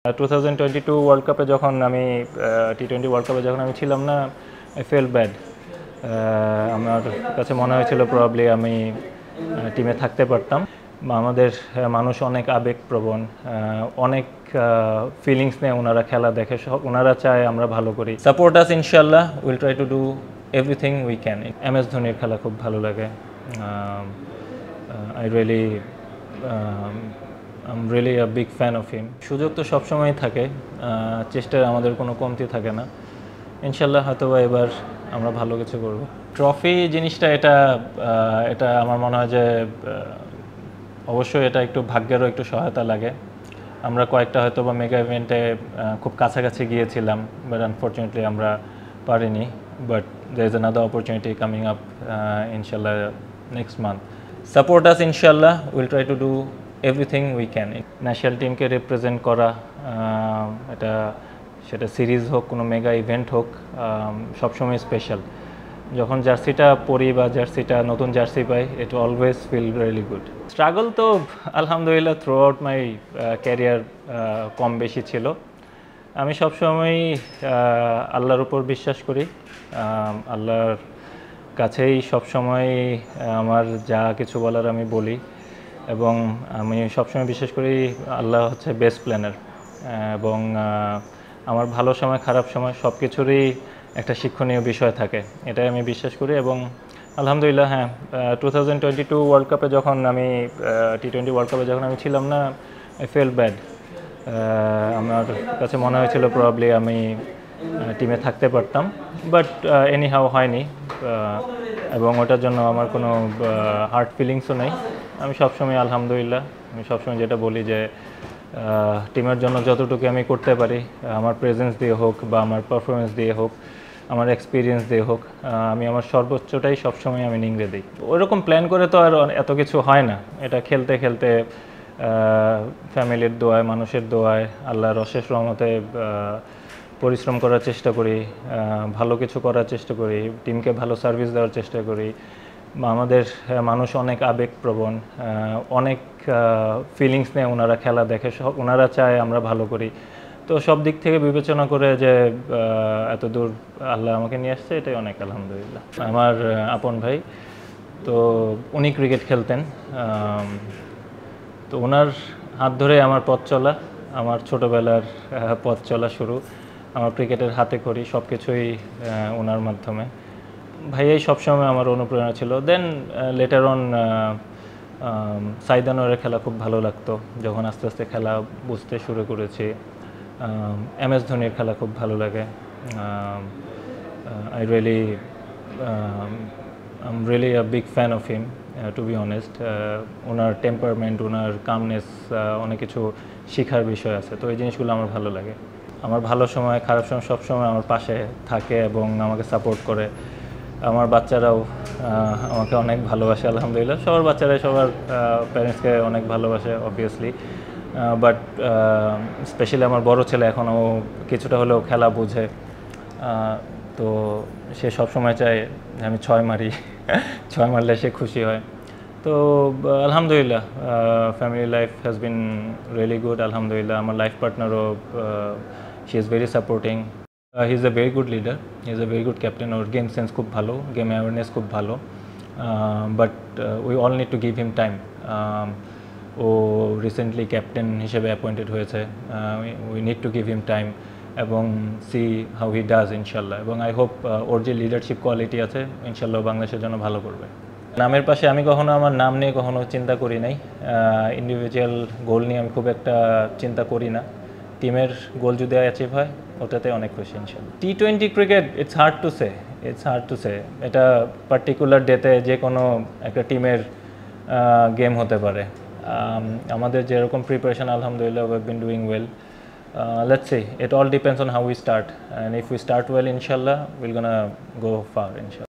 2022 world কাপে যখন আমি টি-20 ওয়ার্ল্ড কাপে যখন আমি ছিলাম না, আই ফেল ব্যাড। আমার কাছে মনে হয়েছিল প্রবাবলি আমি টিমে থাকতে পারতাম। আমাদের মানুষ অনেক আবেগপ্রবণ, অনেক ফিলিংস নিয়ে ওনারা খেলা দেখে, ওনারা চায় আমরা ভালো করি। সাপোর্ট আস ইনশাল্লাহ, will try to do everything we can. MS ধোনির খেলা খুব ভালো লাগে। I really I am really a big fan of হিম। সুযোগ তো সবসময় থাকে, চেষ্টার আমাদের কোনো কমতি থাকে না। ইনশাল্লাহ হয়তো এবার আমরা ভালো কিছু করব। ট্রফি জিনিসটা এটা আমার মনে হয় যে অবশ্যই এটা একটু ভাগ্যেরও একটু সহায়তা লাগে। আমরা কয়েকটা হয়তো বা মেগা ইভেন্টে খুব কাছাকাছি গিয়েছিলাম, বাট আনফর্চুনেটলি আমরা পারিনি। But there is another opportunity coming up inshallah next month. Support us inshallah, we'll try to do everything we can. National টিমকে রিপ্রেজেন্ট করা, সেটা সিরিজ হোক, কোনো মেগা ইভেন্ট হোক, সবসময় স্পেশাল। যখন জার্সিটা পরি বা জার্সিটা নতুন জার্সি পাই, it always feel really good. Struggle তো আলহামদুলিল্লাহ থ্রু আউট মাই ক্যারিয়ার কম বেশি ছিল। আমি সবসময়ই আল্লাহর উপর বিশ্বাস করি, আল্লাহর কাছেই সবসময় আমার যা কিছু বলার আমি বলি, এবং আমি সবসময় বিশ্বাস করি আল্লাহ হচ্ছে বেস্ট প্ল্যানার। এবং আমার ভালো সময় খারাপ সময় সব কিছুরই একটা শিক্ষণীয় বিষয় থাকে, এটাই আমি বিশ্বাস করি। এবং আলহামদুলিল্লাহ, হ্যাঁ, 2022 ওয়ার্ল্ড কাপে যখন আমি টি-20 ওয়ার্ল্ড কাপে যখন আমি ছিলাম না, আই ফেল ব্যাড। আমার কাছে মনে হয়েছিল প্রবাবলি আমি টিমে থাকতে পারতাম, বাট এনিহাউ হয়নি। এবং ওটার জন্য আমার কোনো হার্ট ফিলিংসও নেই। আমি সবসময় আলহামদুলিল্লাহ, আমি সবসময় যেটা বলি যে টিমের জন্য যতটুকু আমি করতে পারি, আমার প্রেজেন্স দিয়ে হোক বা আমার পারফরমেন্স দিয়ে হোক, আমার এক্সপিরিয়েন্স দিয়ে হোক, আমি আমার সর্বোচ্চটাই সবসময় আমি নিংড়ে দিই। ওইরকম প্ল্যান করে তো আর এত কিছু হয় না। এটা খেলতে খেলতে ফ্যামিলির দোয়ায়, মানুষের দোয়ায়, আল্লাহর অশেষ রহমতে পরিশ্রম করার চেষ্টা করি, ভালো কিছু করার চেষ্টা করি, টিমকে ভালো সার্ভিস দেওয়ার চেষ্টা করি। আমাদের মানুষ অনেক আবেগপ্রবণ, অনেক ফিলিংস নিয়ে ওনারা খেলা দেখে, ওনারা চায় আমরা ভালো করি। তো সব দিক থেকে বিবেচনা করে যে এত দূর আল্লাহ আমাকে নিয়ে আসছে, এটাই অনেক আলহামদুলিল্লাহ। আমার আপন ভাই, তো উনি ক্রিকেট খেলতেন, তো ওনার হাত ধরে আমার পথ চলা, আমার ছোটোবেলার পথ চলা শুরু। আমার ক্রিকেটের হাতে করি সব কিছুই ওনার মাধ্যমে। ভাইয়াই সবসময় আমার অনুপ্রেরণা ছিল। দেন লেটার অন সাইদ আনোয়ারের খেলা খুব ভালো লাগতো যখন আস্তে আস্তে খেলা বুঝতে শুরু করেছি। MS ধোনির খেলা খুব ভালো লাগে। I really I am really a big fan of him, to be honest. ওনার টেম্পারমেন্ট, ওনার কামনেস, অনেক কিছু শেখার বিষয় আছে, তো এই জিনিসগুলো আমার ভালো লাগে। আমার ভালো সময় খারাপ সময় সবসময় আমার পাশে থাকে এবং আমাকে সাপোর্ট করে। আমার বাচ্চারাও আমাকে অনেক ভালোবাসে আলহামদুলিল্লাহ। সবার বাচ্চারাই সবার প্যারেন্টসকে অনেক ভালোবাসে অবভিয়াসলি, বাট স্পেশালি আমার বড় ছেলে এখনও কিছুটা হলেও খেলা বোঝে, তো সে সবসময় চায় আমি 6 মারি। 6 মারলে সে খুশি হয়। তো আলহামদুলিল্লাহ, family life has been really good আলহামদুলিল্লাহ। আমার লাইফ পার্টনারও, she is very supporting. He is a very good leader, he is a very good captain. ওর গেম সেন্স খুব ভালো, গেম অ্যাওয়ারনেস খুব ভালো, but we all need to give him time. ও recently captain হিসেবে appointed হয়েছে, we need to give him time এবং see how he does ইনশাল্লাহ। এবং আই হোপ ওর যে লিডারশিপ কোয়ালিটি আছে ইনশাল্লাহ বাংলাদেশের জন্য ভালো করবে। নামের পাশে আমি কখনো আমার নাম নিয়ে কখনো চিন্তা করি নাই। ইন্ডিভিজুয়াল গোল নিয়ে আমি খুব একটা চিন্তা করি না। টিমের গোল যদি অ্যাচিভ হয় ওটাতে অনেক খুশি ইনশাল্লাহ। টি-20 cricket it's hard to say. এটা পার্টিকুলার ডেতে যে কোনো একটা টিমের গেম হতে পারে। আমাদের যেরকম প্রিপারেশন আলহামদুলিল্লাহ we have been doing well. Let's see, it all depends on how we start, and if we start well inshallah we're gonna go far inshallah.